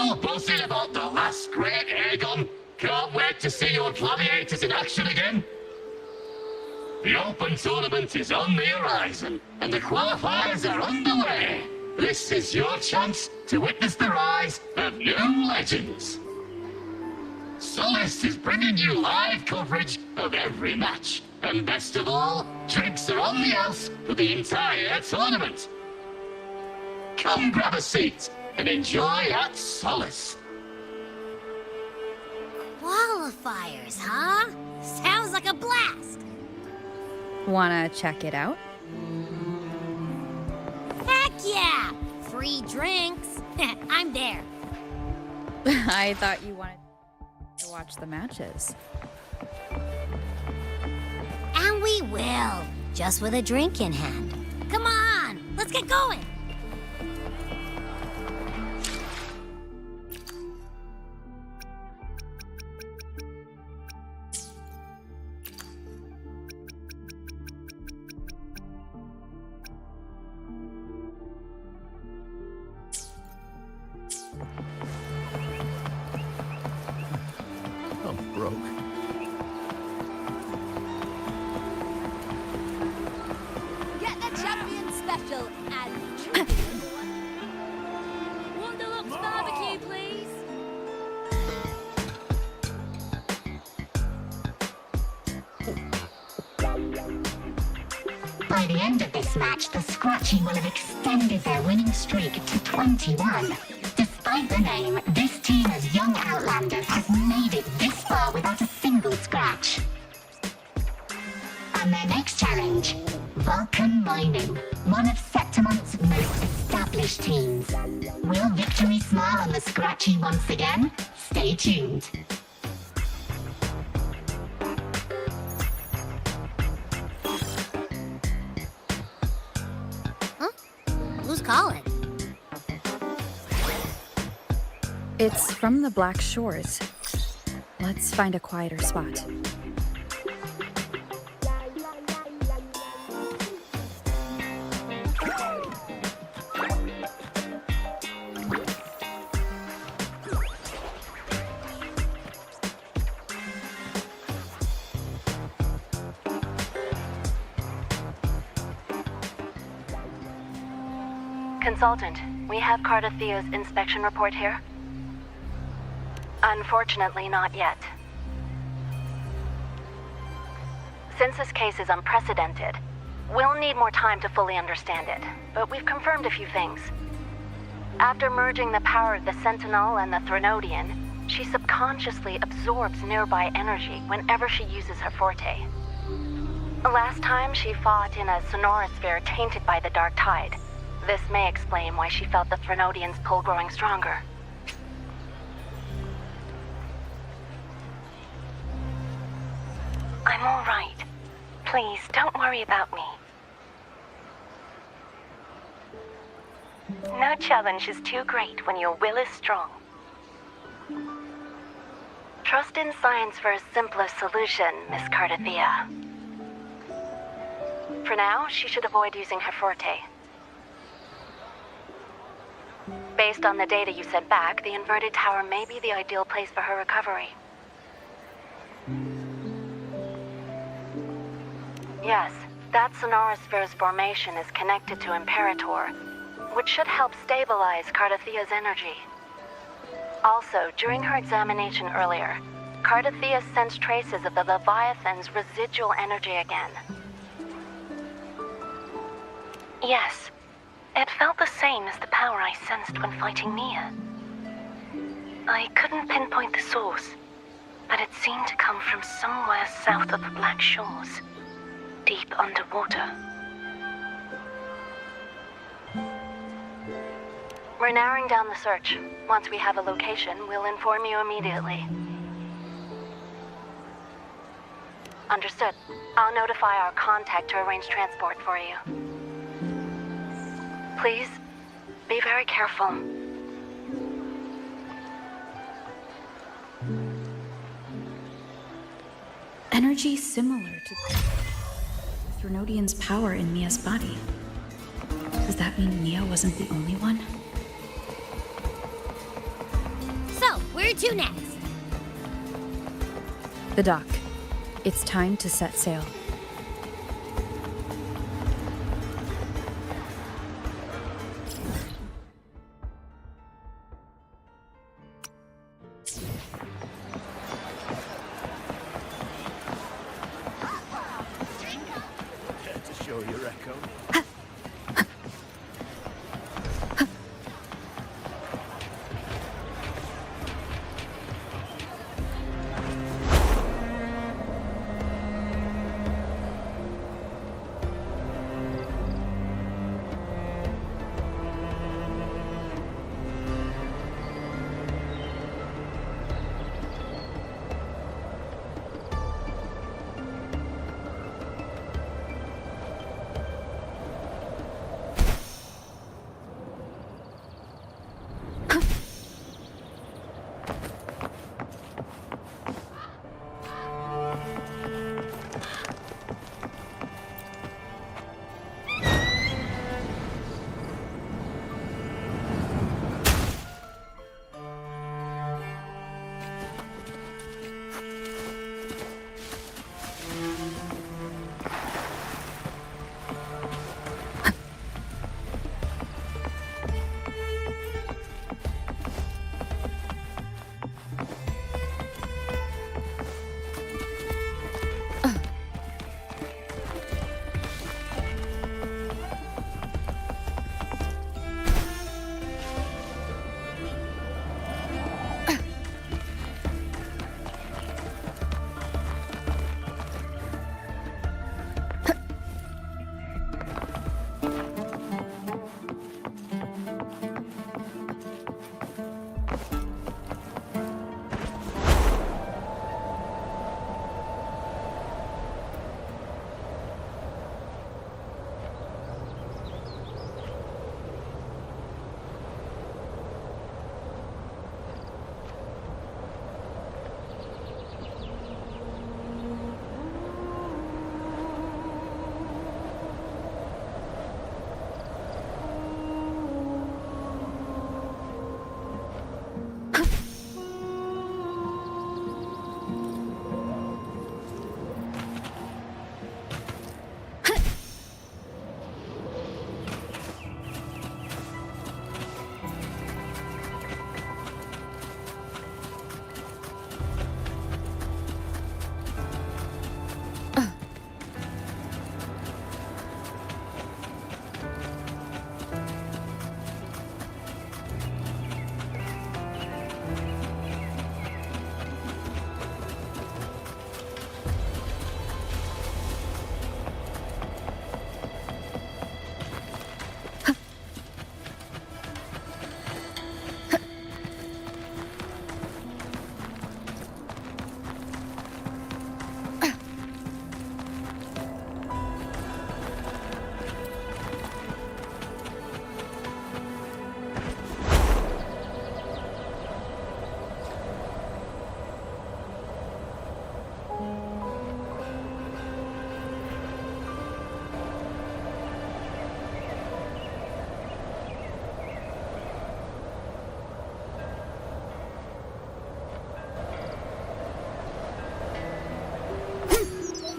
Still buzzing about the last great airgun? Can't wait to see your gladiators in action again. The Open Tournament is on the horizon, and the qualifiers are underway. This is your chance to witness the rise of new legends. Solace is bringing you live coverage of every match. And best of all, drinks are on the house for the entire tournament. Come grab a seat and enjoy at Solace. Qualifiers, huh? Sounds like a blast. Wanna check it out? Heck yeah! Free drinks. I'm there. I thought you wanted to watch the matches. And we will, just with a drink in hand. Come on, let's get going. I'm broke. Special and Wonderlux barbecue, please. By the end of this match, the Scratchy will have extended their winning streak to 21. Despite the name, this team as Young Outlanders has made it this far without a single scratch. And their next challenge, Vulcan Mining, one of Septimont's most established teams. Will victory smile on the Scratchy once again? Stay tuned. Huh? Who's calling? It's from the Black Shores. Let's find a quieter spot. Consultant, we have Cardathea's inspection report here. Unfortunately, not yet. Since this case is unprecedented, we'll need more time to fully understand it, but we've confirmed a few things. After merging the power of the Sentinel and the Threnodian, she subconsciously absorbs nearby energy whenever she uses her forte. Last time, she fought in a sonorosphere tainted by the Dark Tide. This may explain why she felt the Threnodian's pull growing stronger. I'm all right. Please, don't worry about me. No challenge is too great when your will is strong. Trust in science for a simpler solution, Miss Cardathea. For now, she should avoid using her forte. Based on the data you sent back, the inverted tower may be the ideal place for her recovery. Yes, that sonorosphere's formation is connected to Imperator, which should help stabilize Cardathea's energy. Also, during her examination earlier, Cardathea sensed traces of the Leviathan's residual energy again. Yes, it felt the same as the power I sensed when fighting Nia. I couldn't pinpoint the source, but it seemed to come from somewhere south of the Black Shores, deep underwater. We're narrowing down the search. Once we have a location, we'll inform you immediately. Understood. I'll notify our contact to arrange transport for you. Please, be very careful. Energy similar to the Threnodian's power in Mia's body. Does that mean Mia wasn't the only one? Where to next? The dock. It's time to set sail. To show your echo.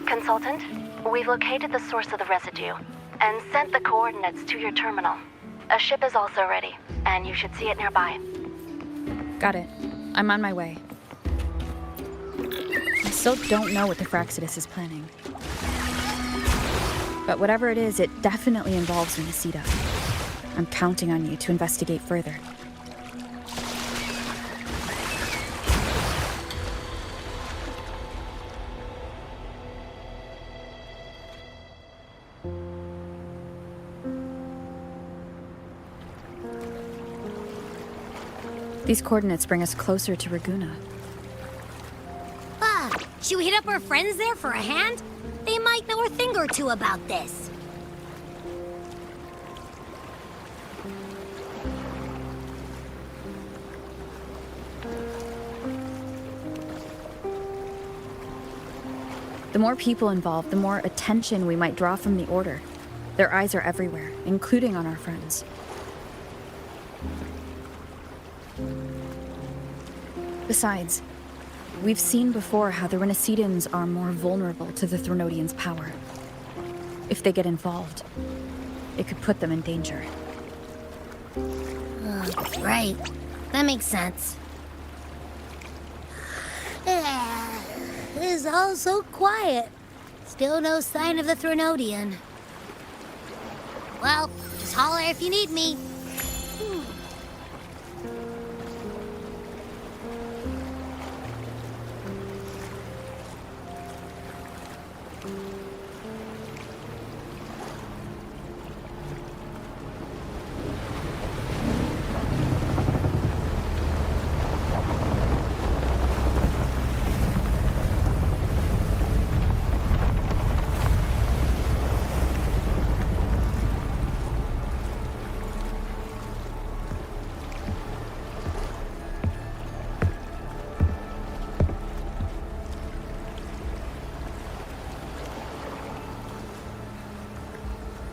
Consultant, we've located the source of the residue and sent the coordinates to your terminal. A ship is also ready, and you should see it nearby. Got it. I'm on my way. I still don't know what the Fraxidus is planning. But whatever it is, it definitely involves Renacida. I'm counting on you to investigate further. These coordinates bring us closer to Raguna. Should we hit up our friends there for a hand? They might know a thing or two about this. The more people involved, the more attention we might draw from the Order. Their eyes are everywhere, including on our friends. Besides, we've seen before how the Renacedans are more vulnerable to the Threnodians' power. If they get involved, it could put them in danger. Right. That makes sense. It's all so quiet. Still no sign of the Threnodian. Well, just holler if you need me.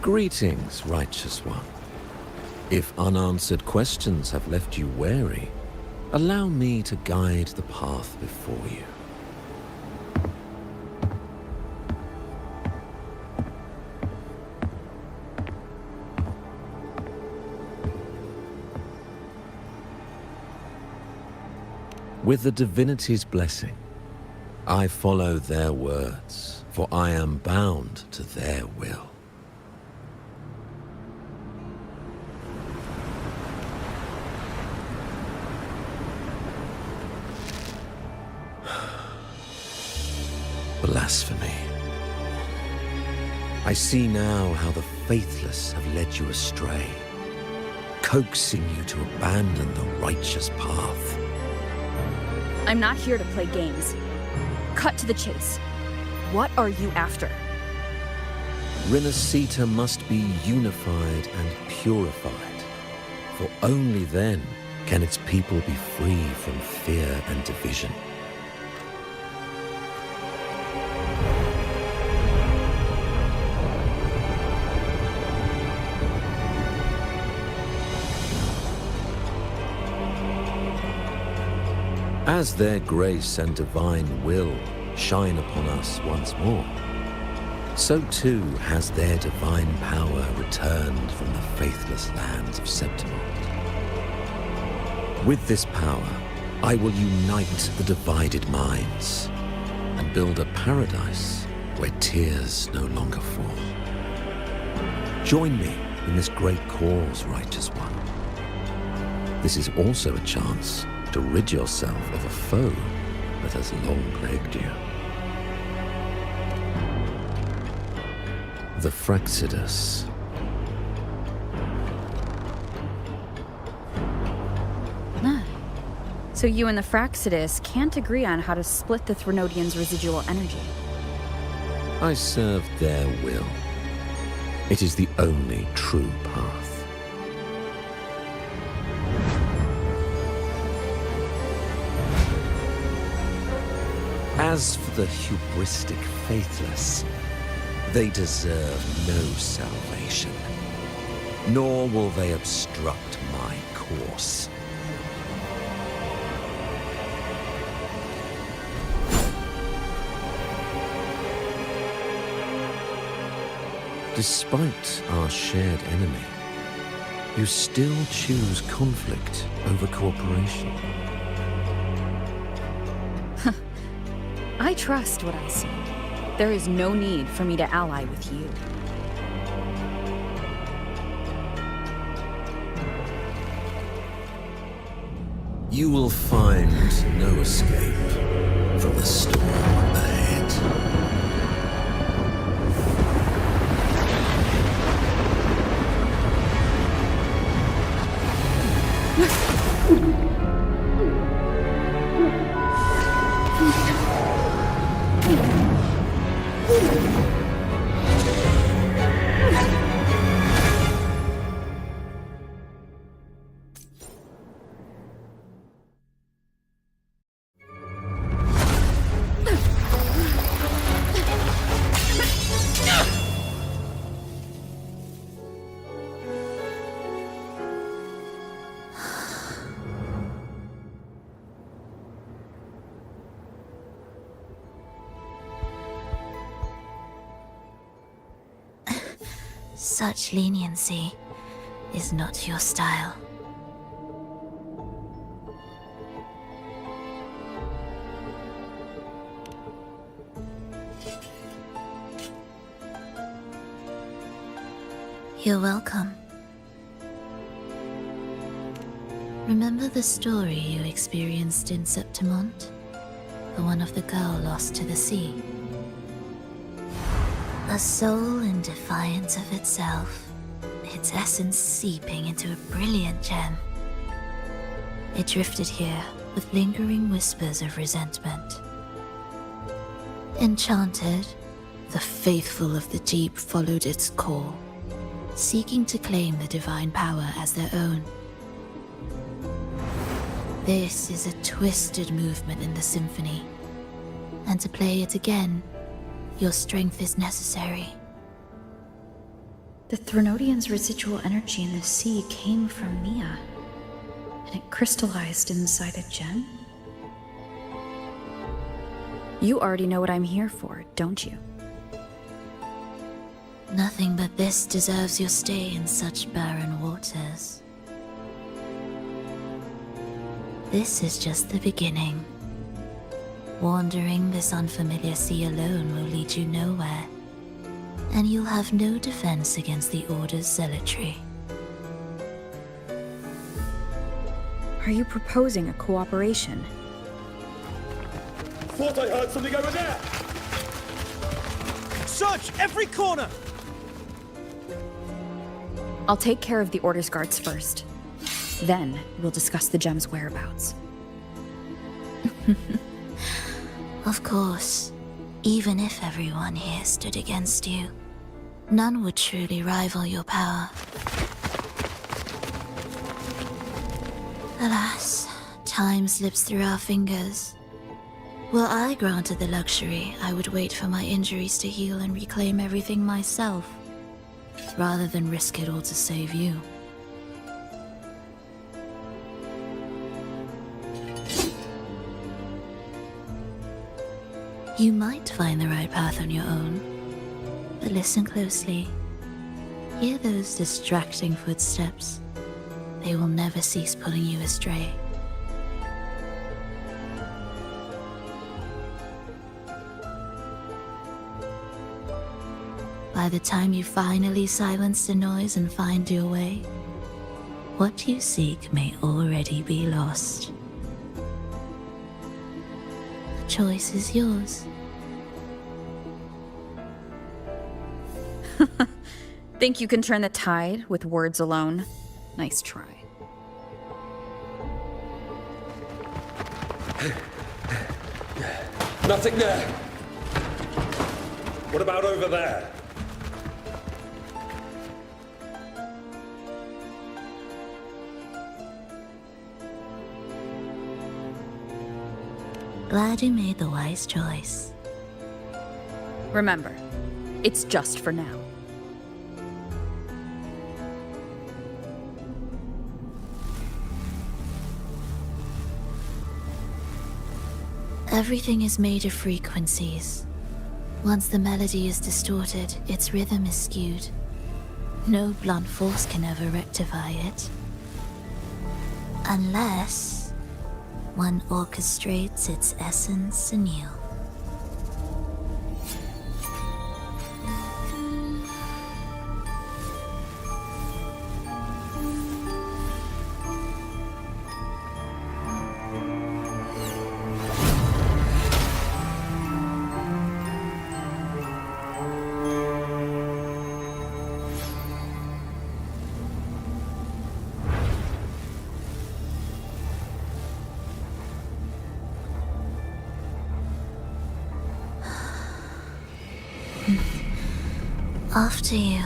Greetings, righteous one. If unanswered questions have left you wary, allow me to guide the path before you. With the divinity's blessing, I follow their words, for I am bound to their will. Blasphemy. I see now how the faithless have led you astray, coaxing you to abandon the righteous path. I'm not here to play games. Cut to the chase. What are you after? Renacita must be unified and purified, for only then can its people be free from fear and division. As their grace and divine will shine upon us once more, so too has their divine power returned from the faithless lands of Septimond. With this power, I will unite the divided minds and build a paradise where tears no longer fall. Join me in this great cause, righteous one. This is also a chance to rid yourself of a foe that has long plagued you. The Fraxidus. So you and the Fraxidus can't agree on how to split the Threnodians' residual energy. I serve their will. It is the only true path. As for the hubristic faithless, they deserve no salvation, nor will they obstruct my course. Despite our shared enemy, you still choose conflict over cooperation. I trust what I see. There is no need for me to ally with you. You will find no escape from the storm ahead. Such leniency is not your style. You're welcome. Remember the story you experienced in Septimont? The one of the girl lost to the sea? A soul in defiance of itself, its essence seeping into a brilliant gem. It drifted here with lingering whispers of resentment. Enchanted, the faithful of the deep followed its call, seeking to claim the divine power as their own. This is a twisted movement in the symphony, and to play it again, your strength is necessary. The Threnodian's residual energy in the sea came from Mia, and it crystallized inside a gem? You already know what I'm here for, don't you? Nothing but this deserves your stay in such barren waters. This is just the beginning. Wandering this unfamiliar sea alone will lead you nowhere, and you'll have no defense against the Order's zealotry. Are you proposing a cooperation? Thought I heard something over there! Search every corner! I'll take care of the Order's guards first. Then, we'll discuss the gem's whereabouts. Of course, even if everyone here stood against you, none would truly rival your power. Alas, time slips through our fingers. Were I granted the luxury, I would wait for my injuries to heal and reclaim everything myself, rather than risk it all to save you. You might find the right path on your own, but listen closely. Hear those distracting footsteps. They will never cease pulling you astray. By the time you finally silence the noise and find your way, what you seek may already be lost. The choice is yours. Think you can turn the tide with words alone? Nice try. Nothing there. What about over there? Glad you made the wise choice. Remember, it's just for now. Everything is made of frequencies. Once the melody is distorted, its rhythm is skewed. No blunt force can ever rectify it. Unless one orchestrates its essence anew. After you.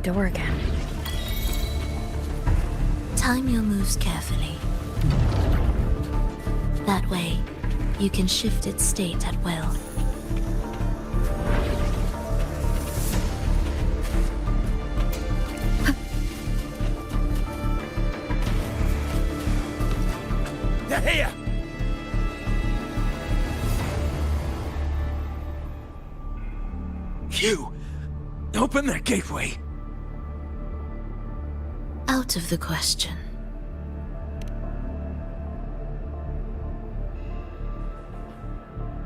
front door again. Time your moves carefully. That way, you can shift its state at will. They're here! You! Open that gateway! Out of the question.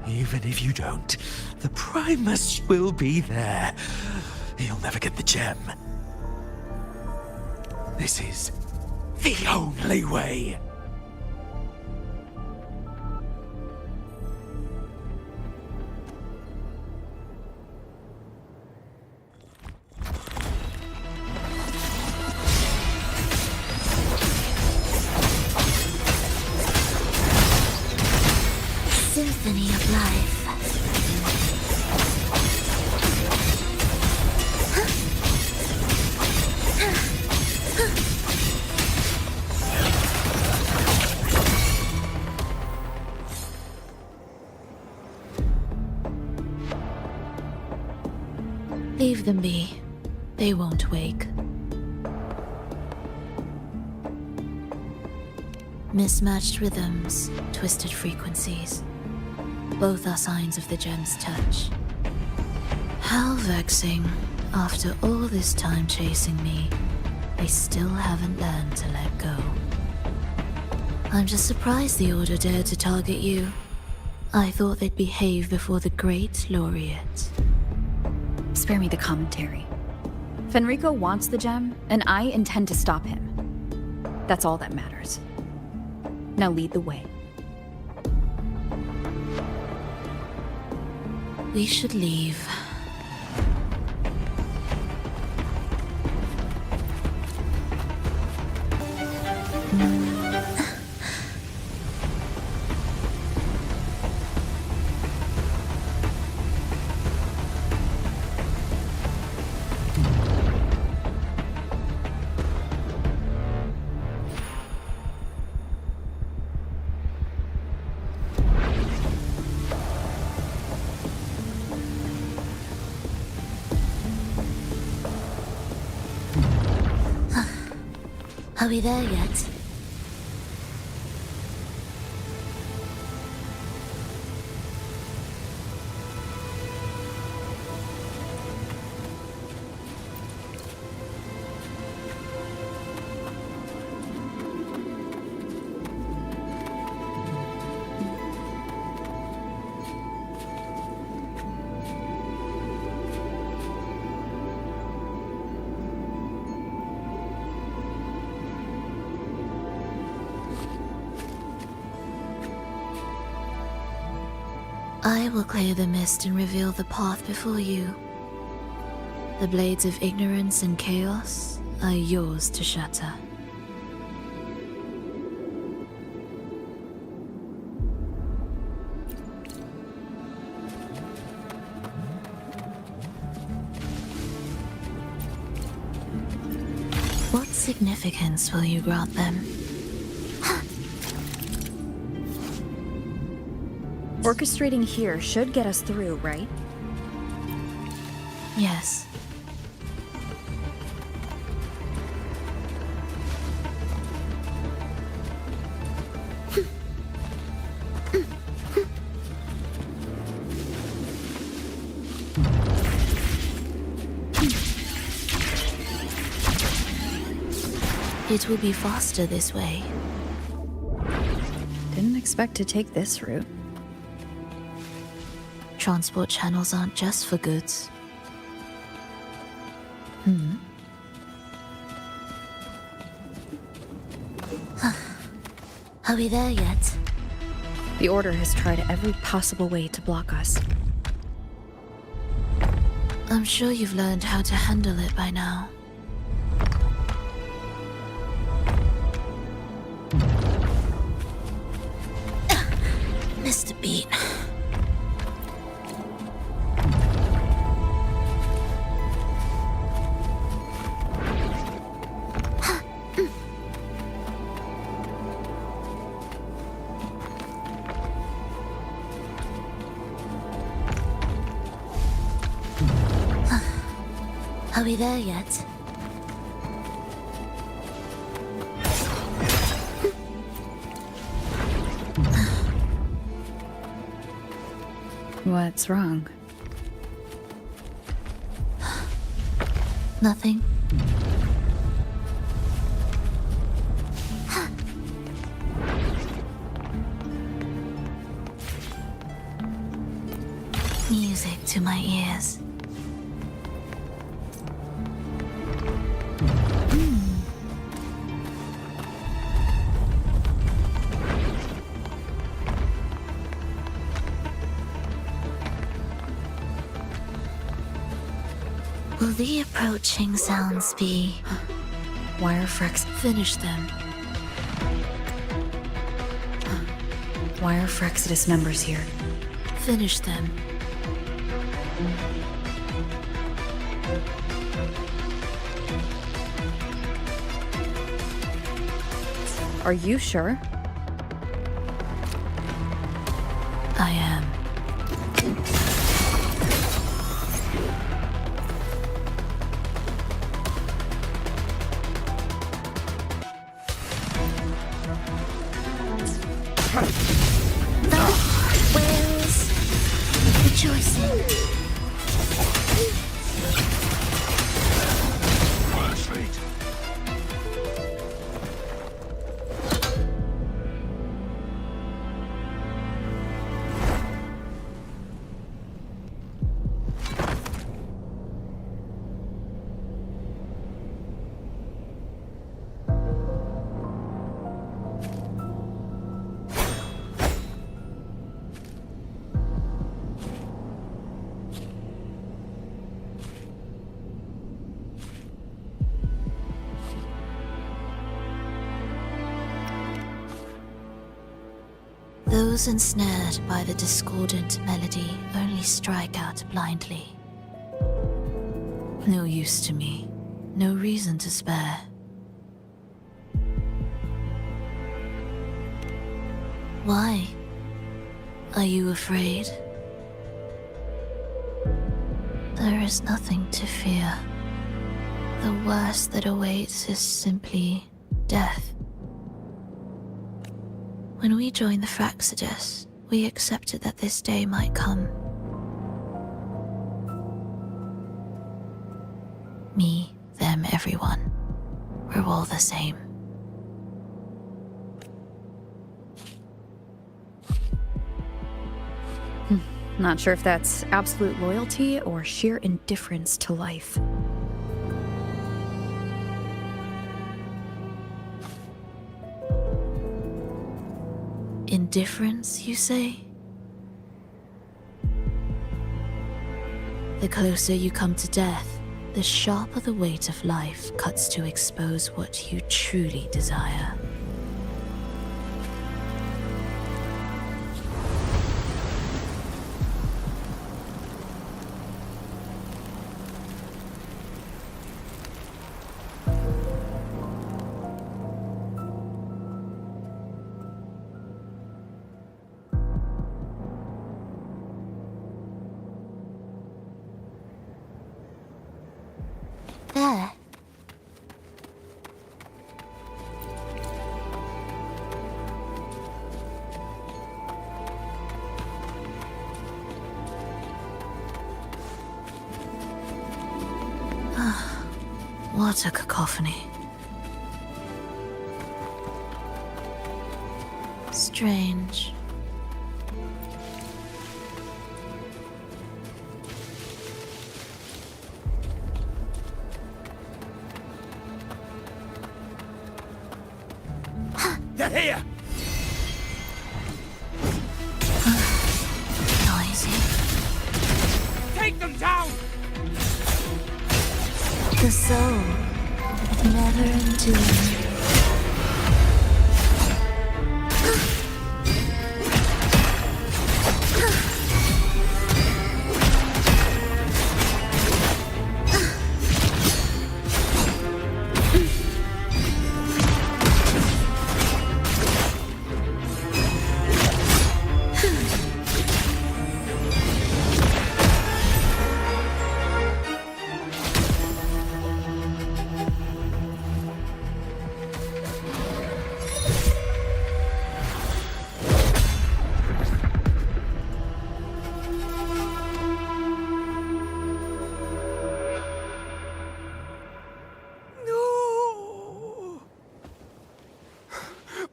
Even if you don't, the Primus will be there. You'll never get the gem. This is the only way. Symphony of life. Leave them be. They won't wake. Mismatched rhythms, twisted frequencies. Both are signs of the gem's touch. How vexing. After all this time chasing me, they still haven't learned to let go. I'm just surprised the Order dared to target you. I thought they'd behave before the Great Laureate. Spare me the commentary. Fenrico wants the gem, and I intend to stop him. That's all that matters. Now lead the way. We should leave. Are we there yet? I will clear the mist and reveal the path before you. The blades of ignorance and chaos are yours to shatter. What significance will you grant them? Orchestrating here should get us through, right? Yes. It will be faster this way. Didn't expect to take this route. Transport channels aren't just for goods. Are we there yet? The Order has tried every possible way to block us. I'm sure you've learned how to handle it by now. Missed a beat. Are we there yet? What's wrong? Nothing. Music to my ears. Will the approaching sounds be... Wirefrex. Finish them. Why are Frexidus members here? Finish them. Are you sure? I am. Where is rejoicing? Those ensnared by the discordant melody only strike out blindly. No use to me, no reason to spare. Why? Are you afraid? There is nothing to fear. The worst that awaits is simply death. When we joined the Frexidus, we accepted that this day might come. Me, them, everyone. We're all the same. Not sure if that's absolute loyalty or sheer indifference to life. Indifference, you say? The closer you come to death, the sharper the weight of life cuts to expose what you truly desire. There. What a cacophony. Strange. They're here! Noisy. Take them down! The soul, never enduring.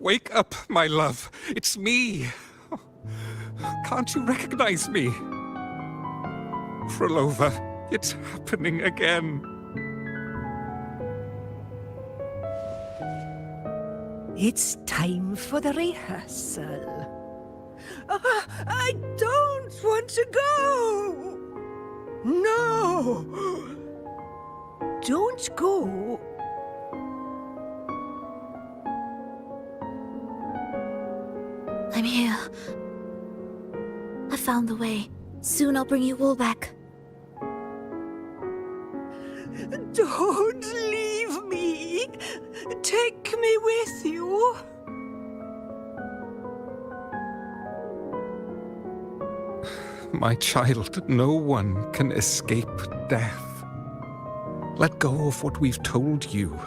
Wake up, my love. It's me. Can't you recognize me? Frolova, it's happening again. It's time for the rehearsal. I don't want to go! No! Don't go! I'm here. I found the way. Soon I'll bring you all back. Don't leave me! Take me with you! My child, no one can escape death. Let go of what we've told you.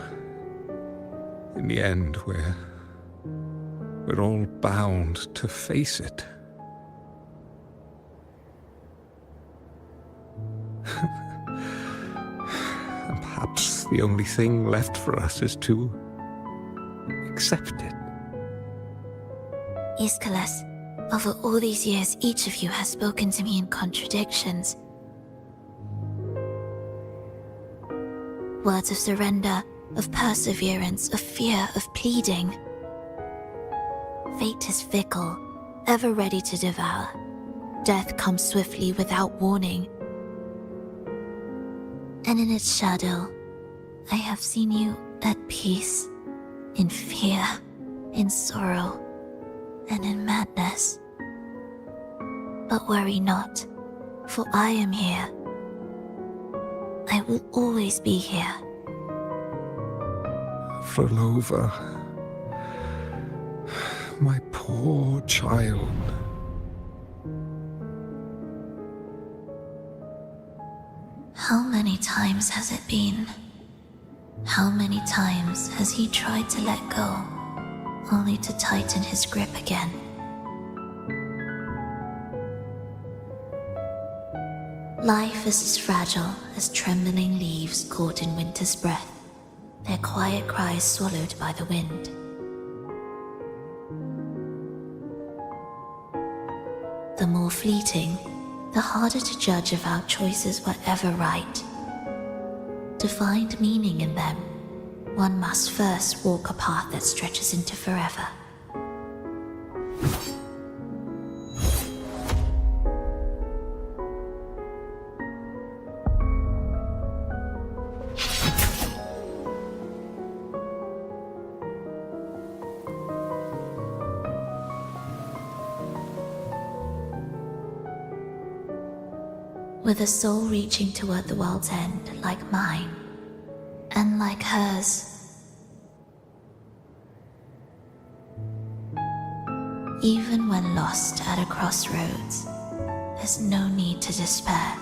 In the end, we're all bound to face it. And perhaps the only thing left for us is to accept it. Iskalas, over all these years, each of you has spoken to me in contradictions. Words of surrender, of perseverance, of fear, of pleading. Fate is fickle, ever ready to devour. Death comes swiftly without warning. And in its shadow, I have seen you at peace, in fear, in sorrow, and in madness. But worry not, for I am here. I will always be here. Frolova, my poor child. How many times has it been? How many times has he tried to let go, only to tighten his grip again? Life is as fragile as trembling leaves caught in winter's breath, their quiet cries swallowed by the wind. The more fleeting, the harder to judge if our choices were ever right. To find meaning in them, one must first walk a path that stretches into forever. With a soul reaching toward the world's end like mine, and like hers. Even when lost at a crossroads, there's no need to despair.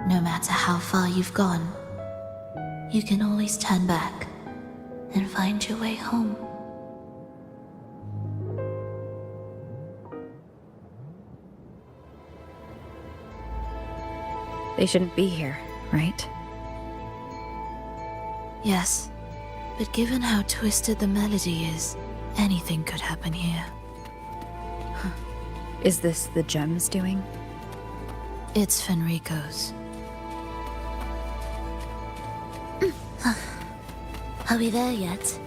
No matter how far you've gone, you can always turn back and find your way home. They shouldn't be here, right? Yes, but given how twisted the melody is, anything could happen here. Is this the gems doing? It's Fenrico's. Are we there yet?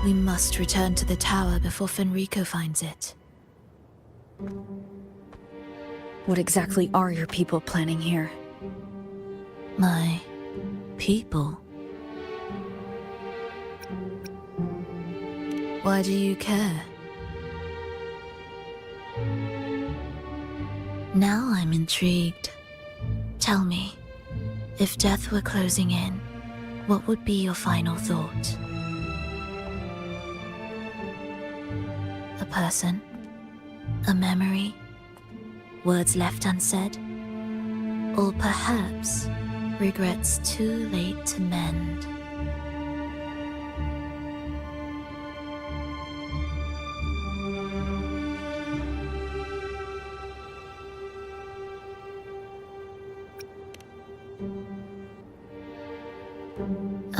We must return to the tower before Fenrico finds it. What exactly are your people planning here? My people? Why do you care? Now I'm intrigued. Tell me, if death were closing in, what would be your final thought? A person, a memory, words left unsaid, or perhaps regrets too late to mend.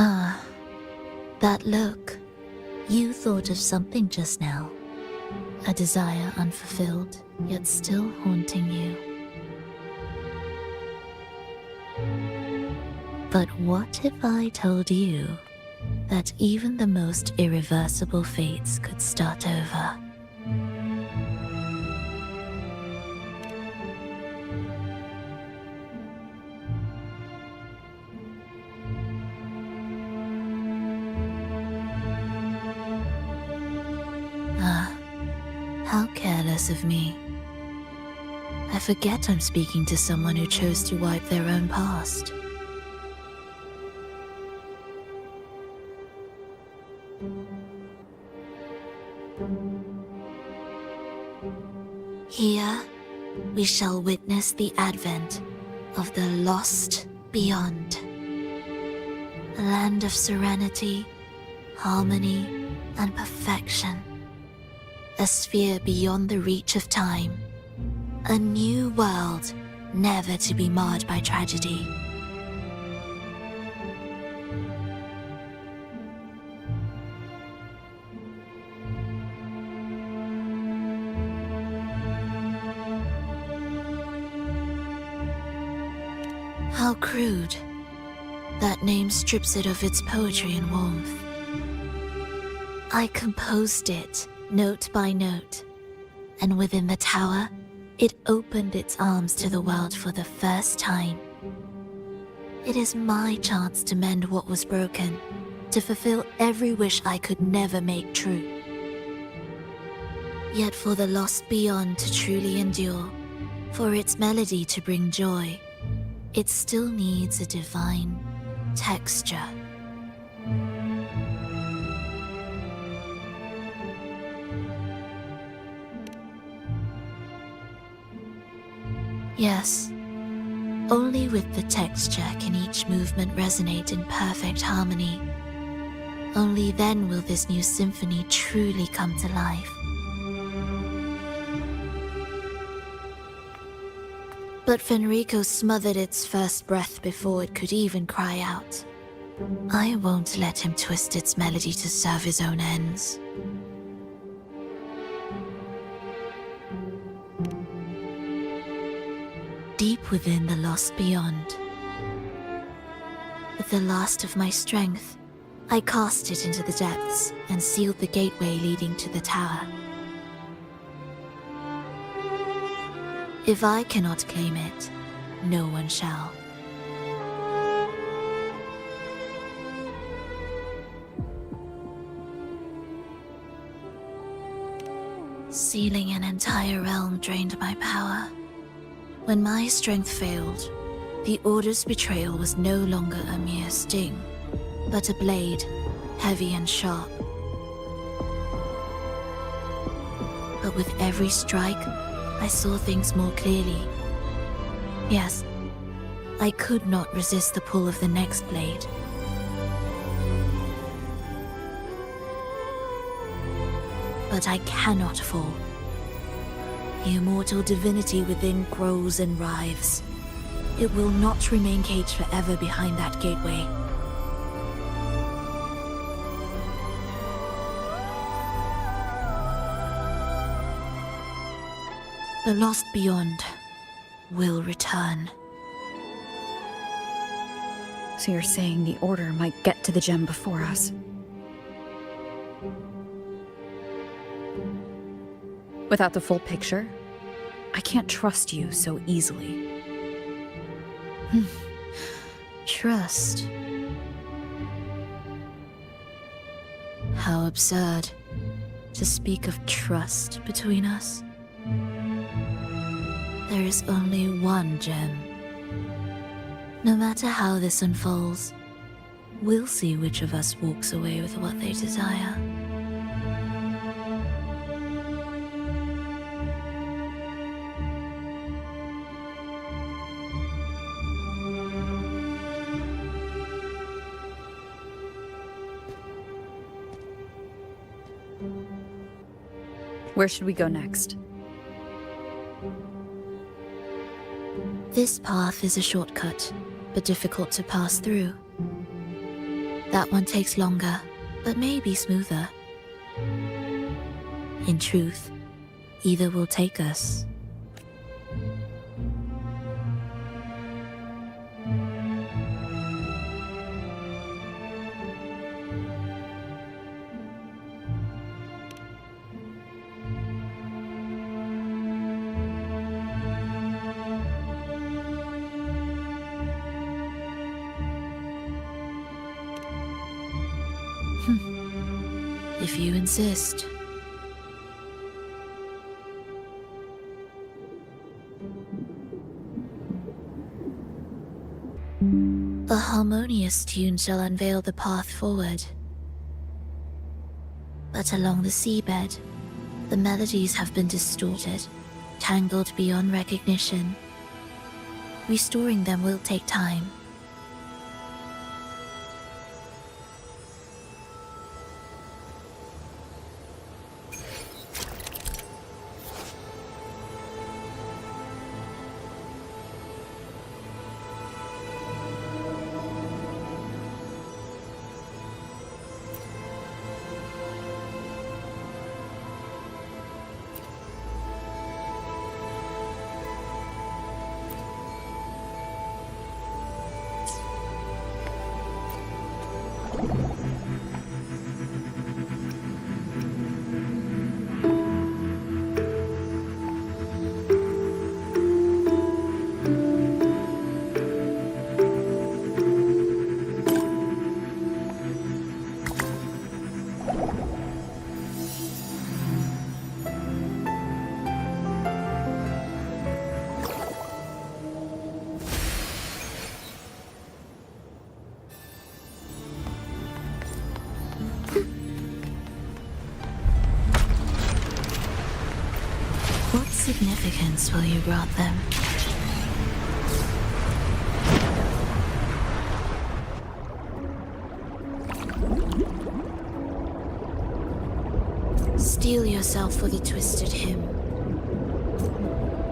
Ah, that look. You thought of something just now. A desire unfulfilled, yet still haunting you. But what if I told you that even the most irreversible fates could start over? How careless of me. I forget I'm speaking to someone who chose to wipe their own past. Here, we shall witness the advent of the lost beyond. A land of serenity, harmony, and perfection. A sphere beyond the reach of time. A new world, never to be marred by tragedy. How crude. That name strips it of its poetry and warmth. I composed it, note by note, and within the tower, it opened its arms to the world for the first time. It is my chance to mend what was broken, to fulfill every wish I could never make true. Yet for the lost beyond to truly endure, for its melody to bring joy, it still needs a divine texture. Yes, only with the texture can each movement resonate in perfect harmony. Only then will this new symphony truly come to life. But Fenrico smothered its first breath before it could even cry out. I won't let him twist its melody to serve his own ends. Deep within the lost beyond, with the last of my strength, I cast it into the depths and sealed the gateway leading to the tower. If I cannot claim it, no one shall. Sealing an entire realm drained my power. When my strength failed, the Order's betrayal was no longer a mere sting, but a blade, heavy and sharp. But with every strike, I saw things more clearly. Yes, I could not resist the pull of the next blade. But I cannot fall. The immortal divinity within grows and writhes. It will not remain caged forever behind that gateway. The lost beyond will return. So you're saying the Order might get to the gem before us? Without the full picture, I can't trust you so easily. Trust? How absurd to speak of trust between us. There is only one gem. No matter how this unfolds, we'll see which of us walks away with what they desire. Where should we go next? This path is a shortcut, but difficult to pass through. That one takes longer, but may be smoother. In truth, either will take us. If you insist. A harmonious tune shall unveil the path forward. But along the seabed, the melodies have been distorted, tangled beyond recognition. Restoring them will take time. What significance will you grant them? Steel yourself for the twisted hymn.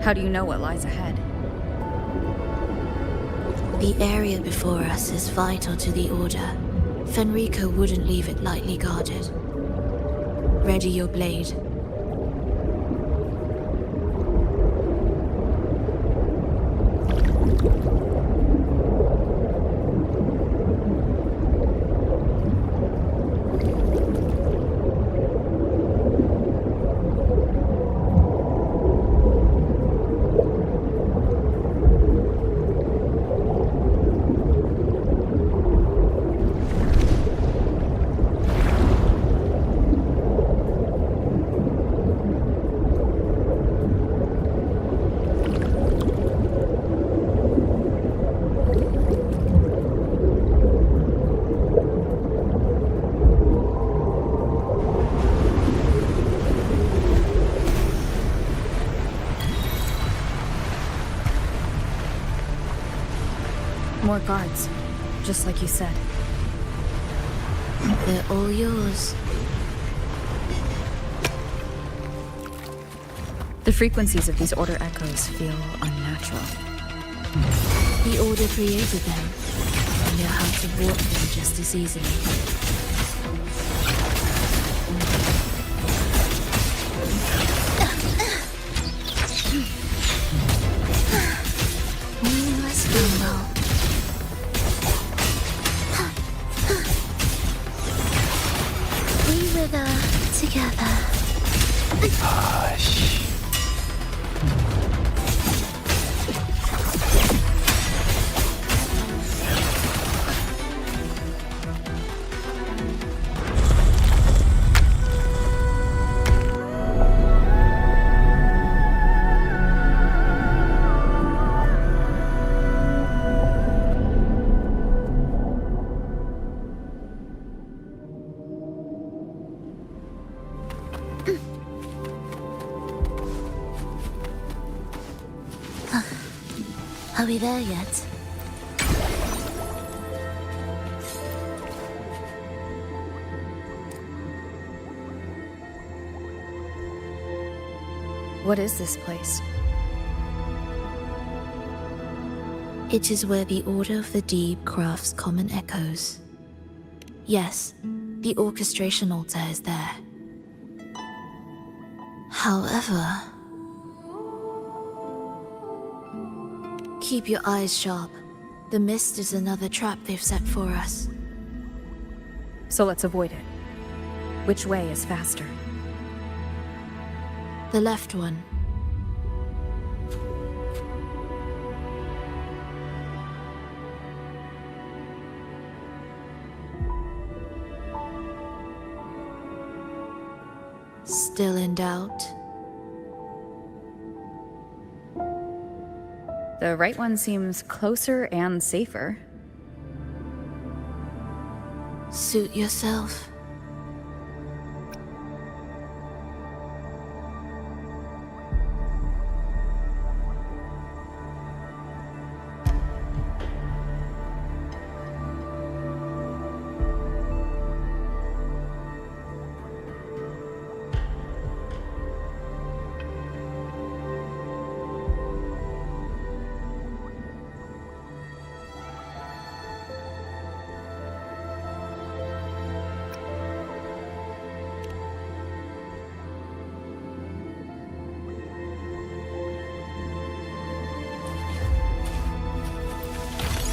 How do you know what lies ahead? The area before us is vital to the Order. Fenrico wouldn't leave it lightly guarded. Ready your blade. More guards, just like you said. They're all yours. The frequencies of these Order echoes feel unnatural. The Order created them, and know how to warp them just as easily. Let's go. We wither together. Hush. Are we there yet? What is this place? It is where the Order of the Deep crafts common echoes. Yes, the orchestration altar is there. However, keep your eyes sharp. The mist is another trap they've set for us. So let's avoid it. Which way is faster? The left one. Still in doubt? The right one seems closer and safer. Suit yourself.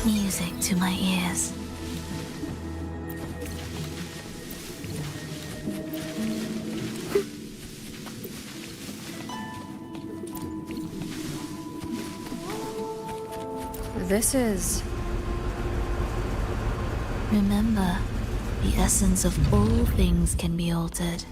Music to my ears. This is... Remember, the essence of all things can be altered.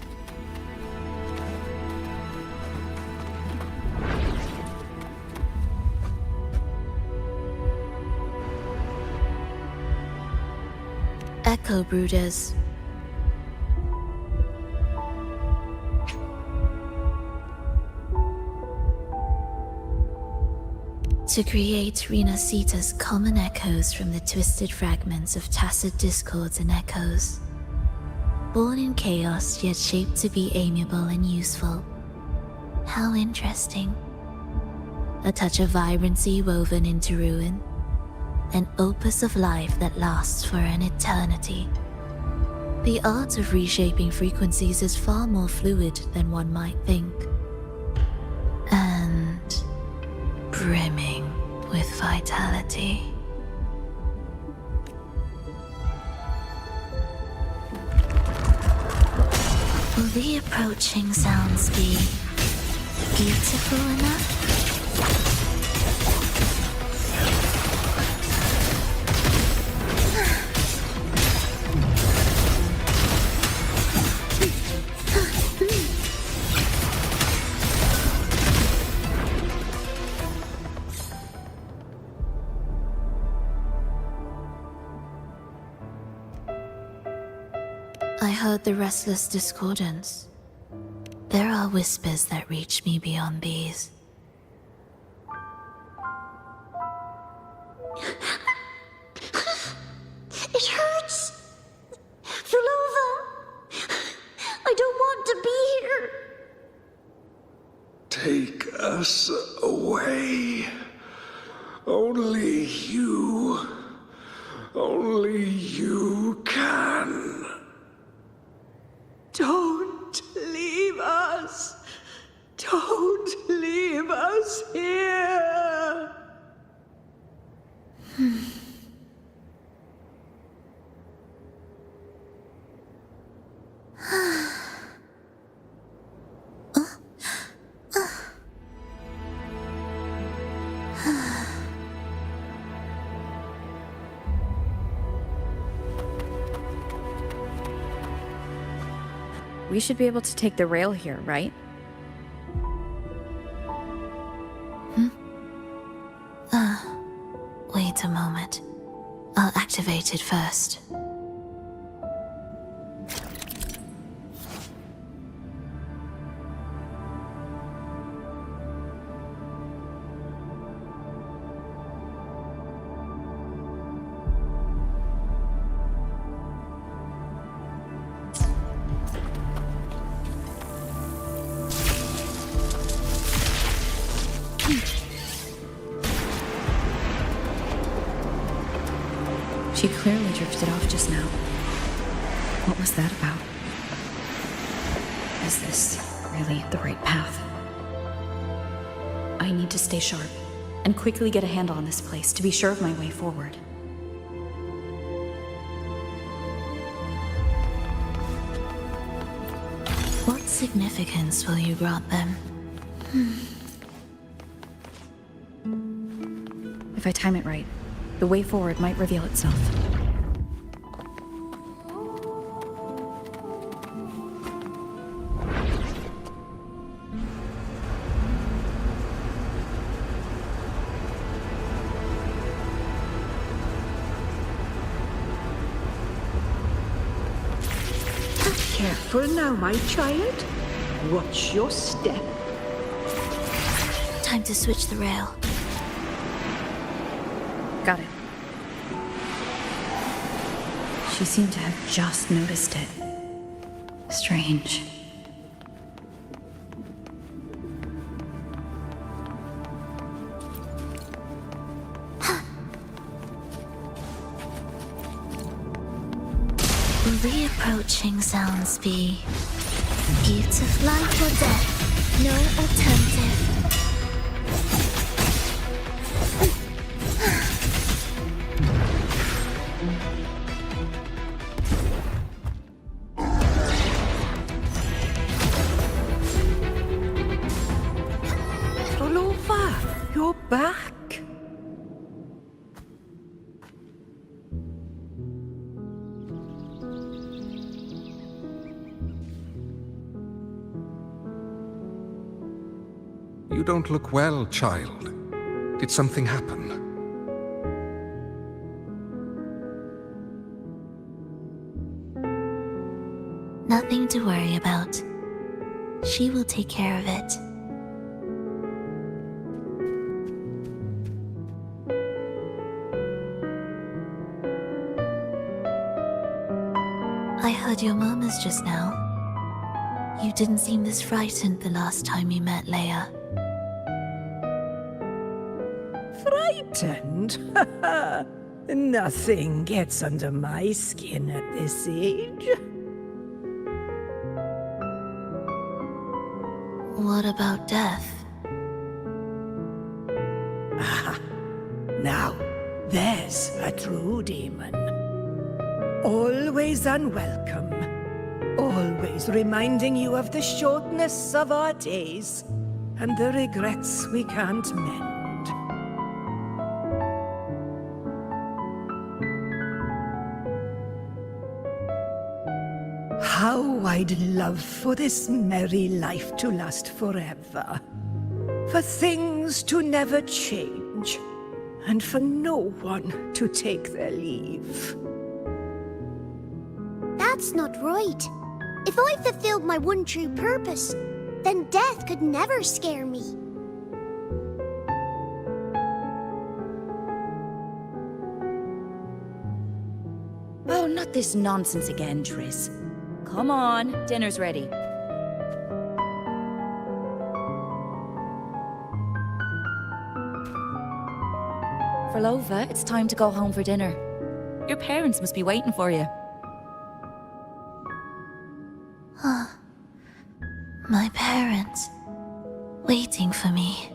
Echo Brooders. To create Rena Sita's common echoes from the twisted fragments of tacit discords and echoes. Born in chaos, yet shaped to be amiable and useful. How interesting. A touch of vibrancy woven into ruin. An opus of life that lasts for an eternity. The art of reshaping frequencies is far more fluid than one might think. And brimming with vitality. Will the approaching sounds be beautiful enough? I heard the restless discordance. There are whispers that reach me beyond these. It hurts! Vulova! I don't want to be here! Take us away. Only you can. Don't leave us. Don't leave us here. We should be able to take the rail here, right? Wait a moment. I'll activate it first. She clearly drifted off just now. What was that about? Is this really the right path? I need to stay sharp and quickly get a handle on this place to be sure of my way forward. What significance will you grant them? If I time it right, the way forward might reveal itself. Careful now, my child. Watch your step. Time to switch the rail. Got it. She seemed to have just noticed it. Strange. Will the approaching sounds be gift of life or death? No alternative. Roll over. You're back. You don't look well, child. Did something happen? Nothing to worry about. She will take care of it. I heard your murmurs just now. You didn't seem this frightened the last time we met, Leia. Frightened? Nothing gets under my skin at this age. What about death? Now, there's a true demon. Always unwelcome. Always reminding you of the shortness of our days and the regrets we can't mend. How I'd love for this merry life to last forever. For things to never change, and for no one to take their leave. That's not right. If I fulfilled my one true purpose, then death could never scare me. Oh, not this nonsense again, Triss. Come on, dinner's ready. Verlova, it's time to go home for dinner. Your parents must be waiting for you. My parents, waiting for me.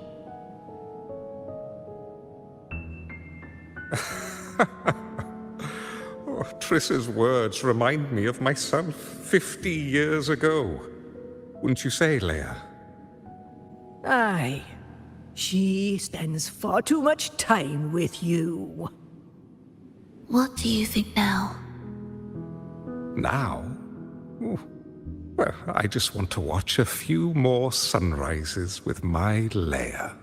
Triss's words remind me of myself 50 years ago. Wouldn't you say, Leia? Aye. She spends far too much time with you. What do you think now? Now? Ooh. Well, I just want to watch a few more sunrises with my Leia.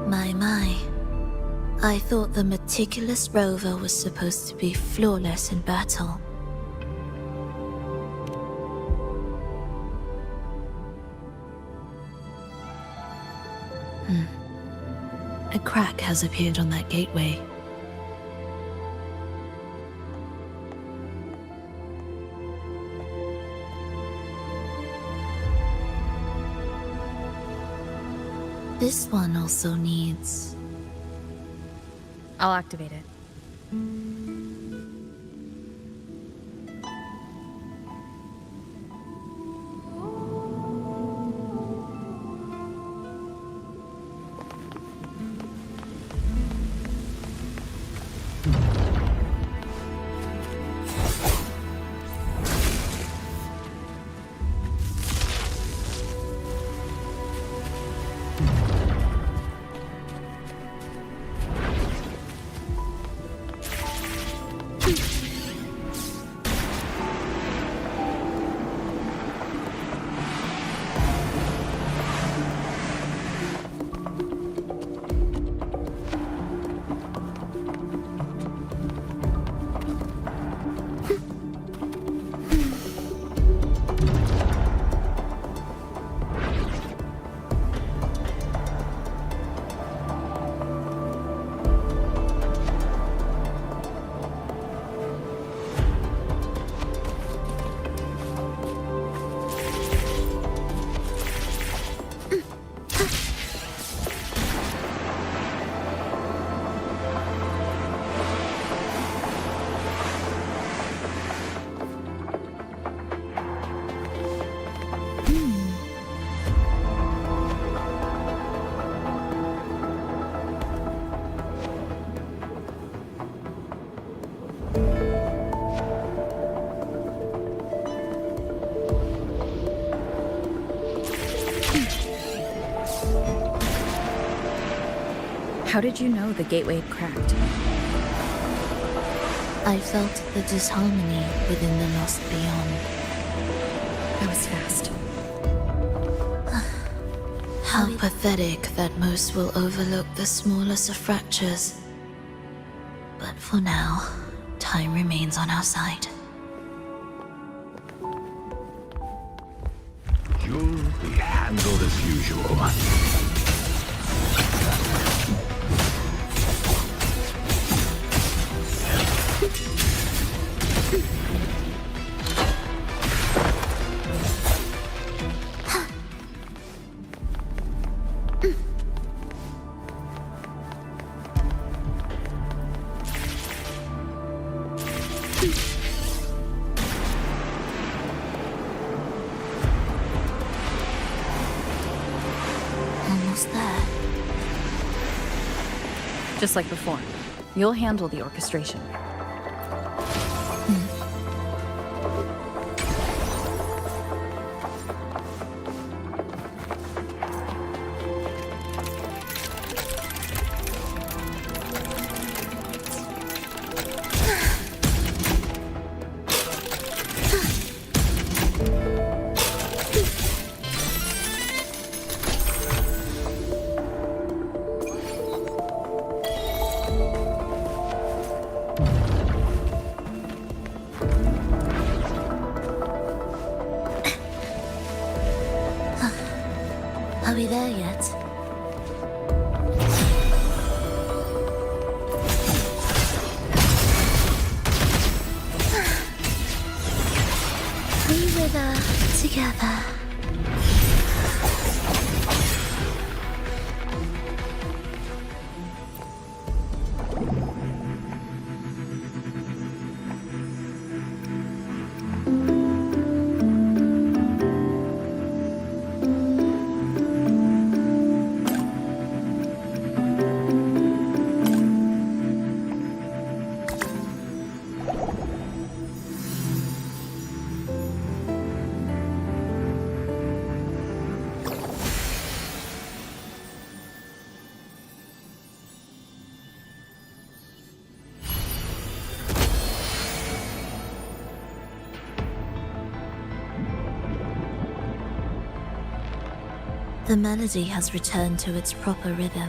My. I thought the meticulous rover was supposed to be flawless in battle. A crack has appeared on that gateway. This one also needs... I'll activate it. How did you know the gateway had cracked? I felt the disharmony within the lost beyond. That was fast. How pathetic that most will overlook the smallest of fractures. But for now, time remains on our side. You'll be handled as usual. Almost there. Just like before. You'll handle the orchestration. Are we there yet? We wither together. The melody has returned to its proper rhythm.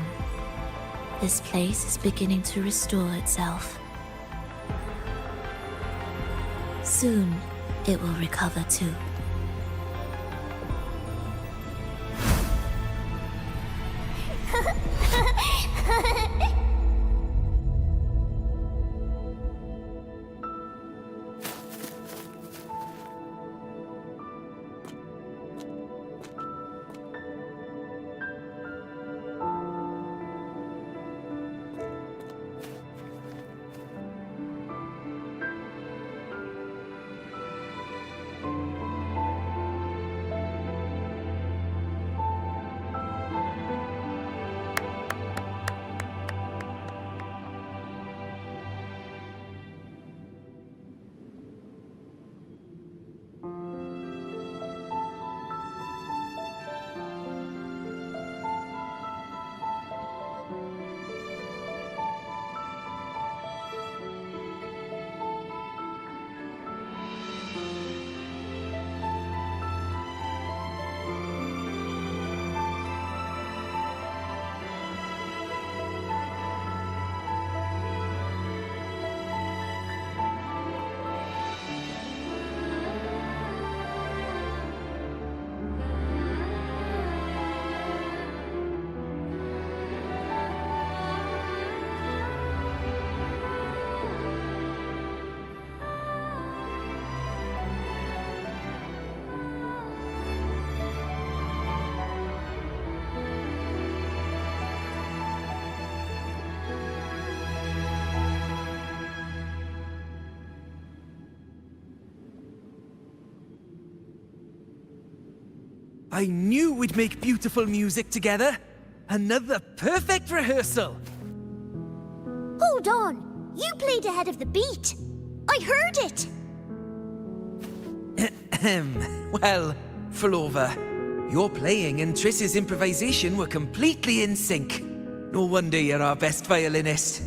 This place is beginning to restore itself. Soon, it will recover too. I knew we'd make beautiful music together. Another perfect rehearsal. Hold on! You played ahead of the beat! I heard it! Well, Flova, your playing and Triss's improvisation were completely in sync. No wonder you're our best violinist.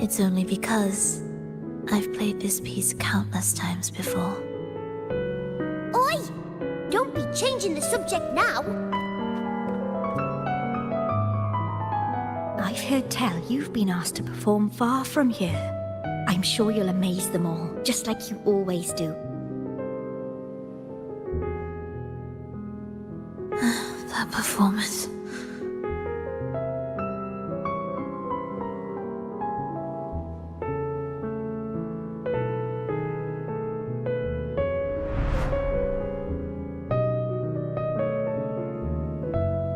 It's only because I've played this piece countless times before. Oi! Don't be changing the subject now! I've heard tell you've been asked to perform far from here. I'm sure you'll amaze them all, just like you always do. That performance.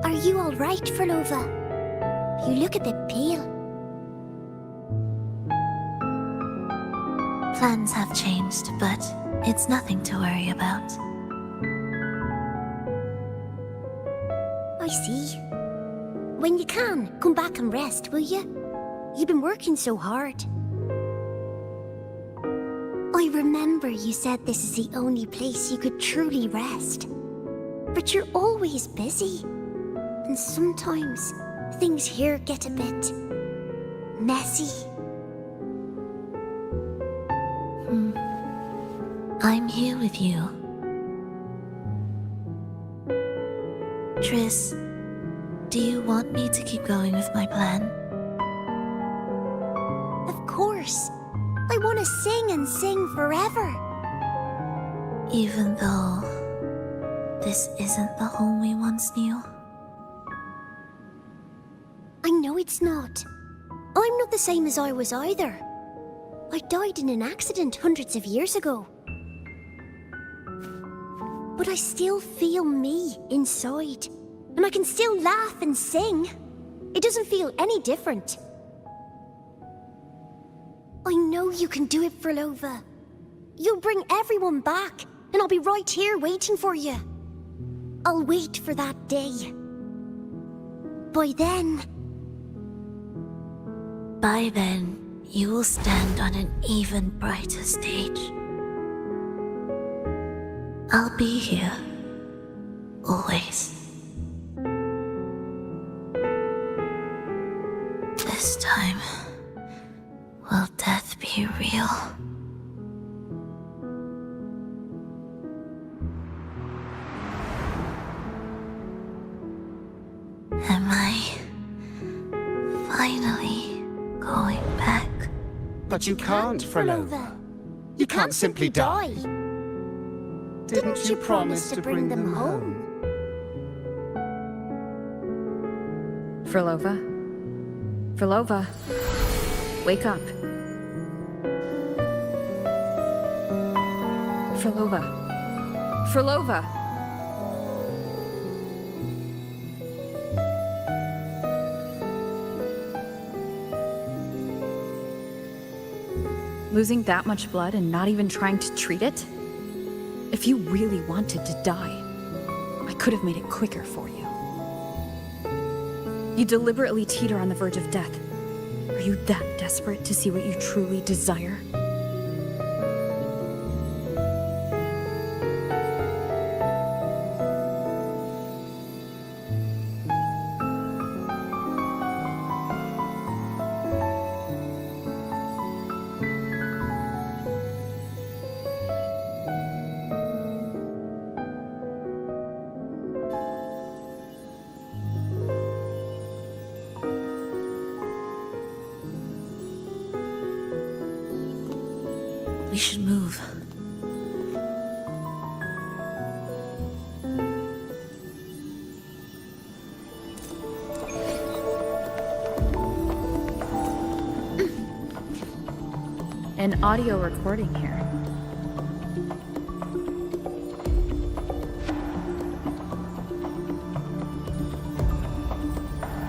Are you alright, Flova? You look a bit pale. Plans have changed, but it's nothing to worry about. I see. When you can, come back and rest, will you? You've been working so hard. I remember you said this is the only place you could truly rest. But you're always busy. And sometimes things here get a bit messy. I'm here with you. Triss, do you want me to keep going with my plan? Of course. I want to sing and sing forever. Even though this isn't the home we once knew? I know it's not. I'm not the same as I was either. I died in an accident hundreds of years ago. But I still feel me inside. And I can still laugh and sing. It doesn't feel any different. I know you can do it, Flova. You'll bring everyone back, and I'll be right here waiting for you. I'll wait for that day. By then, you will stand on an even brighter stage. I'll be here. Always. This time, will death be real? Am I finally going back? But you can't, Flova. You can't simply die. Didn't you promise to bring them home? Flova? Flova? Wake up. Flova? Flova? Losing that much blood and not even trying to treat it? If you really wanted to die, I could have made it quicker for you. You deliberately teeter on the verge of death. Are you that desperate to see what you truly desire? We should move. An audio recording here.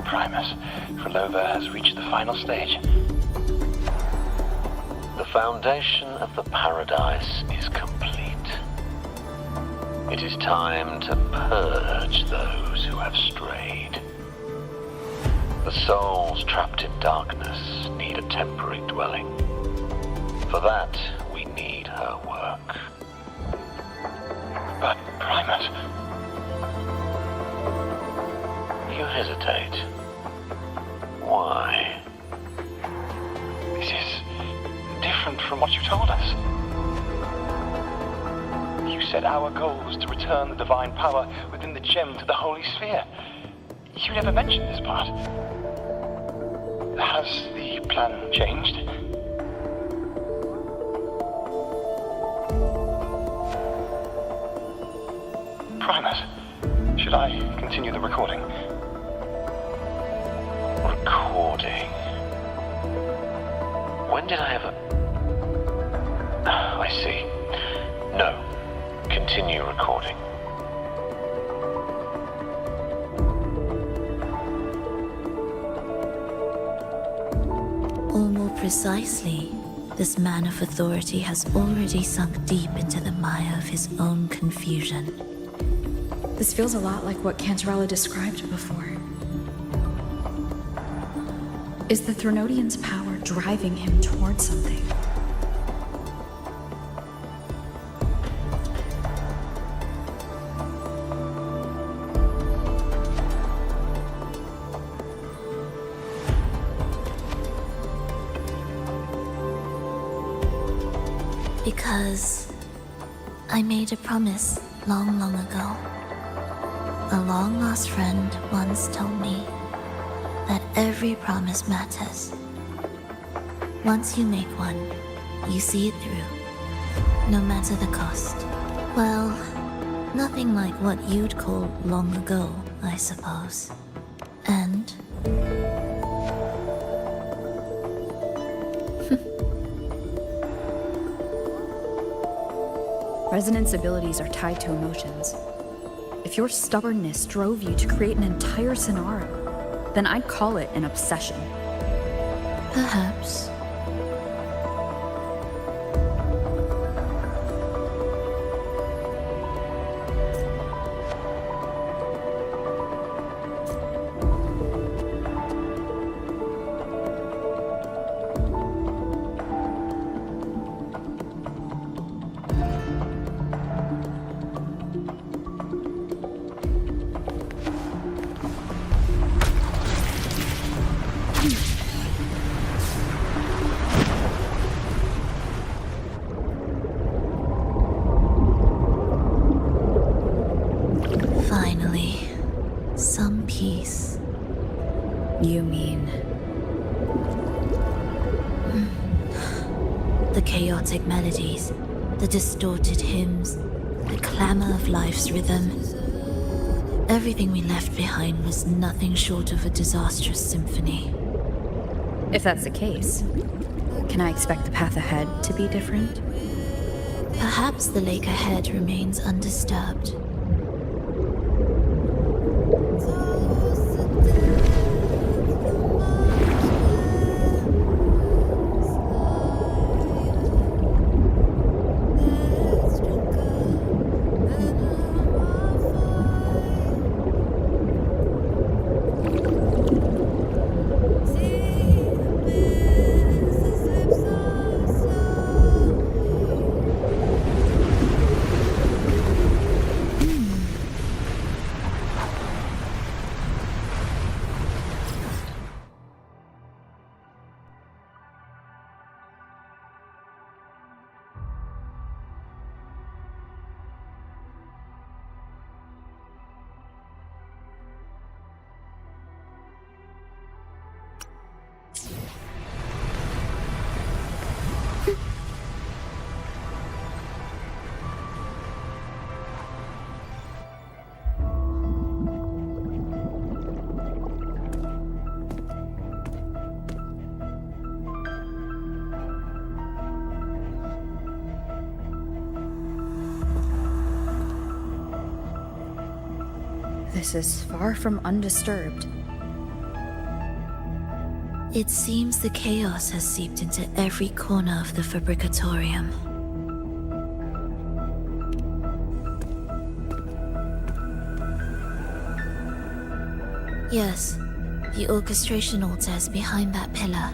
Primus, Flova has reached the final stage. The foundation of the paradise is complete. It is time to purge those who have strayed. The souls trapped in darkness need a temporary dwelling. For that, we need her work. But, Primus... You hesitate. Why? This is different from what you told us. You said our goal was to return the divine power within the gem to the Holy Sphere. You never mentioned this part. Has the plan changed? Primus, should I continue the recording? Recording? When did I ever... I see. No. Continue recording. Or more precisely, this man of authority has already sunk deep into the mire of his own confusion. This feels a lot like what Cantarella described before. Is the Threnodian's power driving him towards something? Because I made a promise long, long ago. A long-lost friend once told me that every promise matters. Once you make one, you see it through, no matter the cost. Well, nothing like what you'd call long ago, I suppose. And... Resonance abilities are tied to emotions. If your stubbornness drove you to create an entire scenario, then I'd call it an obsession. Perhaps. Finally, some peace. You mean? The chaotic melodies, the distorted hymns, the clamor of life's rhythm. Everything we left behind was nothing short of a disastrous symphony. If that's the case, can I expect the path ahead to be different? Perhaps the lake ahead remains undisturbed. This is far from undisturbed. It seems the chaos has seeped into every corner of the Fabricatorium. Yes, the orchestration altar is behind that pillar.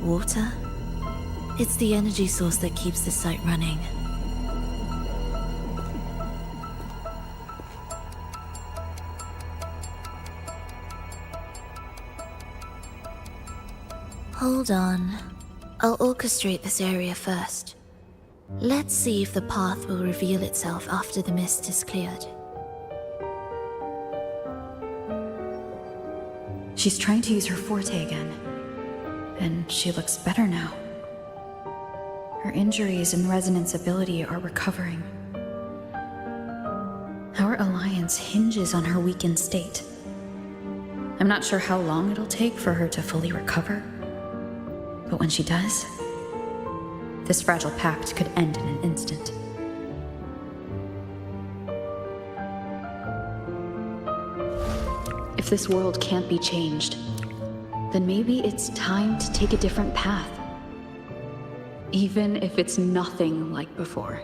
Water? It's the energy source that keeps the site running. Hold on. I'll orchestrate this area first. Let's see if the path will reveal itself after the mist is cleared. She's trying to use her forte again. And she looks better now. Her injuries and resonance ability are recovering. Our alliance hinges on her weakened state. I'm not sure how long it'll take for her to fully recover. But when she does, this fragile pact could end in an instant. If this world can't be changed, then maybe it's time to take a different path. Even if it's nothing like before.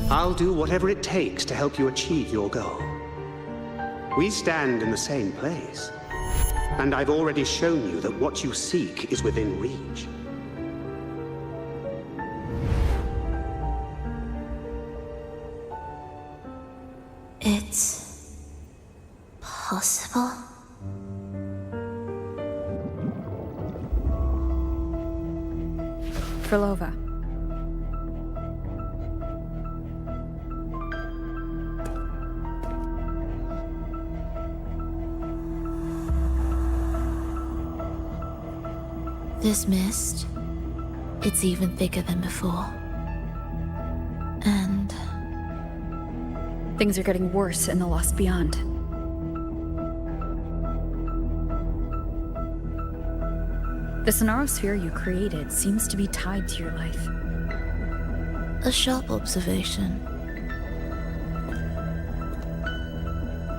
I'll do whatever it takes to help you achieve your goal. We stand in the same place, and I've already shown you that what you seek is within reach. It's possible? Frolova. This mist, it's even thicker than before. And things are getting worse in the Lost Beyond. The Sonarosphere you created seems to be tied to your life. a sharp observation.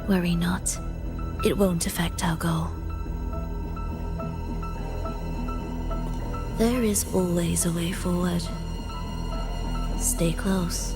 Worry not. It won't affect our goal. There is always a way forward. Stay close.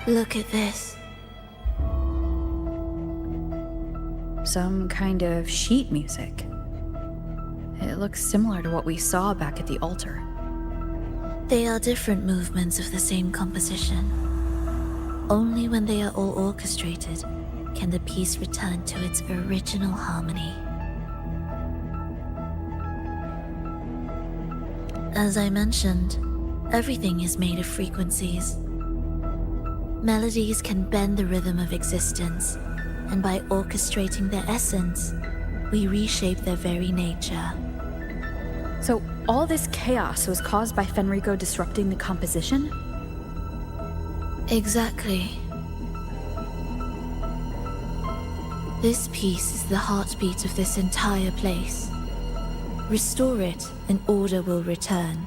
Look at this. Some kind of sheet music. It looks similar to what we saw back at the altar. They are different movements of the same composition. Only when they are all orchestrated can the piece return to its original harmony. As I mentioned, everything is made of frequencies. Melodies can bend the rhythm of existence, and by orchestrating their essence, we reshape their very nature. So all this chaos was caused by Fenrico disrupting the composition? Exactly. This piece is the heartbeat of this entire place. Restore it, and order will return.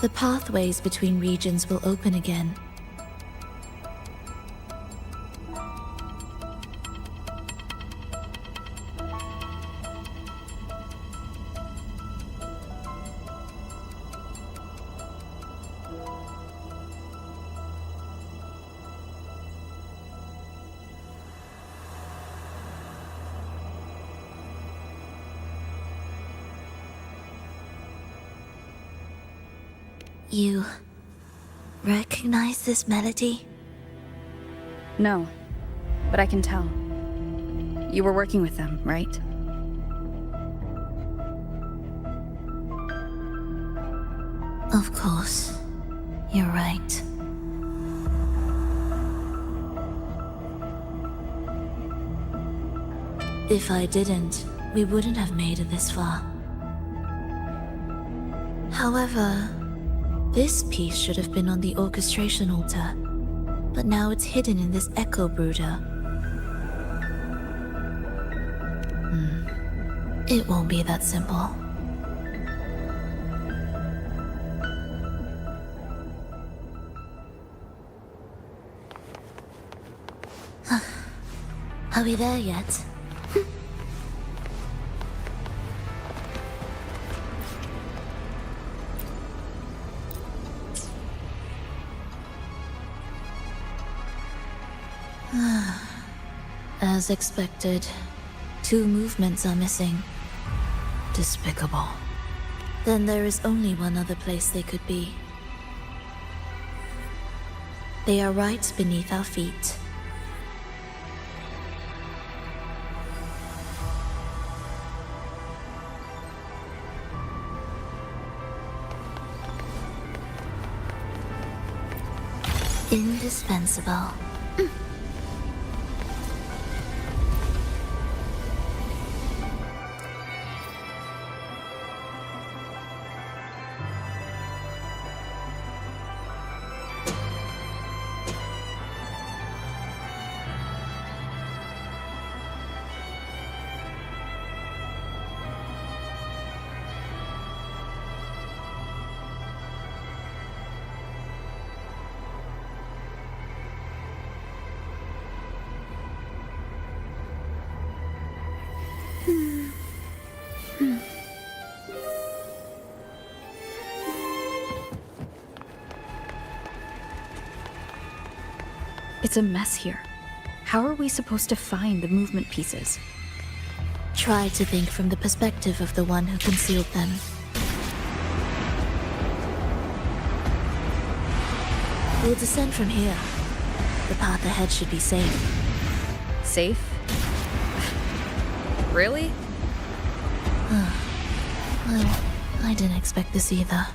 The pathways between regions will open again. You recognize this melody? No, but I can tell. You were working with them, right? Of course. You're right. If I didn't, we wouldn't have made it this far. However, this piece should have been on the orchestration altar, but now it's hidden in this echo brooder. It won't be that simple. Are we there yet? As expected, 2 movements are missing. Despicable. Then there is only one other place they could be. They are right beneath our feet. Indispensable. It's a mess here. How are we supposed to find the movement pieces? Try to think from the perspective of the one who concealed them. We'll descend from here. The path ahead should be safe. Safe? Really? Well, I didn't expect this either.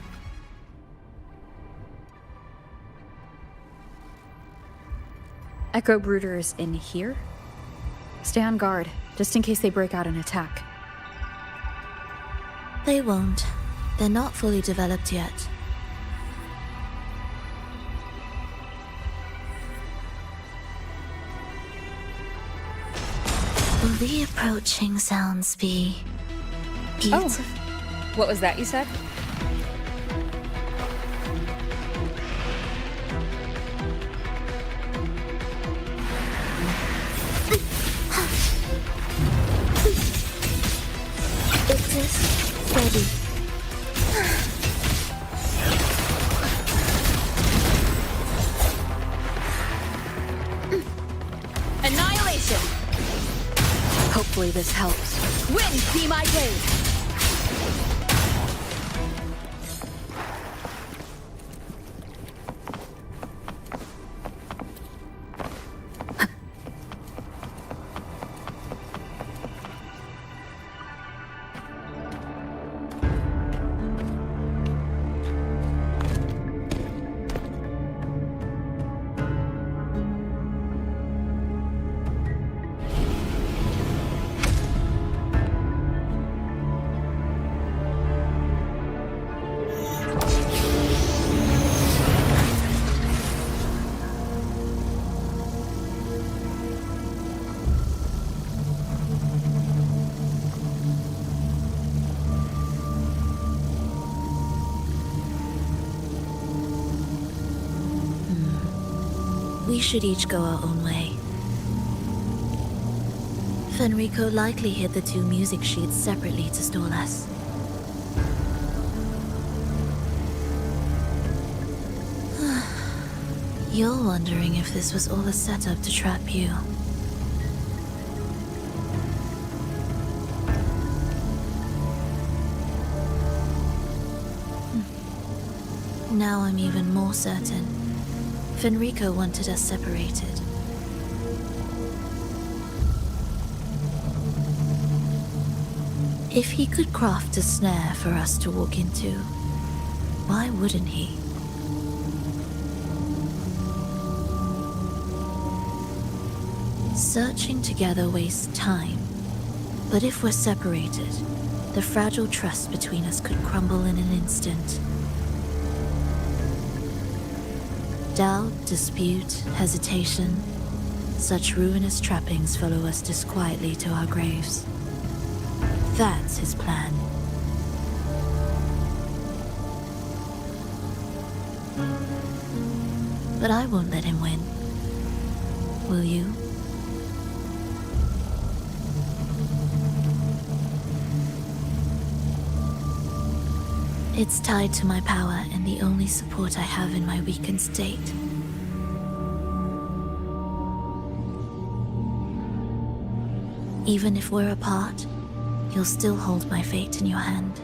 Echo Brooder is in here? Stay on guard, just in case they break out and attack. They won't. They're not fully developed yet. Will the approaching sounds be beautiful? Oh, what was that you said? Steady. Annihilation! Hopefully this helps. Wind be my blade! We should each go our own way. Fenrico likely hid the 2 music sheets separately to stall us. You're wondering if this was all a setup to trap you. Now I'm even more certain. Fenrico wanted us separated. If he could craft a snare for us to walk into, Why wouldn't he? Searching together wastes time. But if we're separated, the fragile trust between us could crumble in an instant. Doubt, dispute, hesitation, such ruinous trappings follow us disquietly to our graves. That's his plan. But I won't let him win. Will you? It's tied to my power and the only support I have in my weakened state. Even if we're apart, you'll still hold my fate in your hand.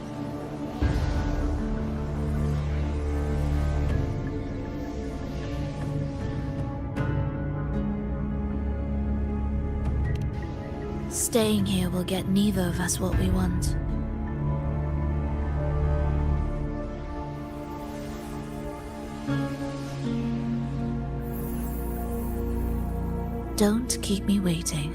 Staying here will get neither of us what we want. Don't keep me waiting.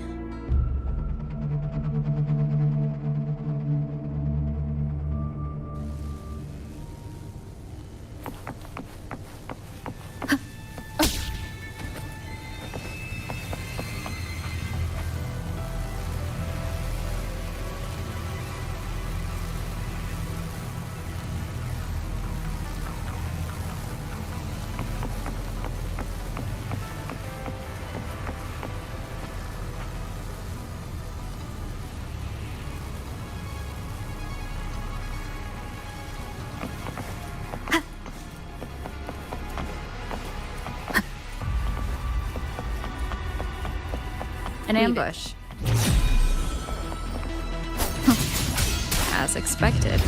An ambush. As expected.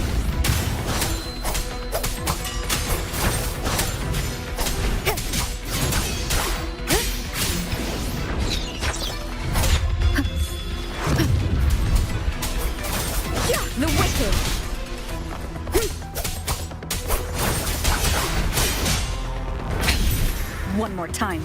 The wicked! One more time.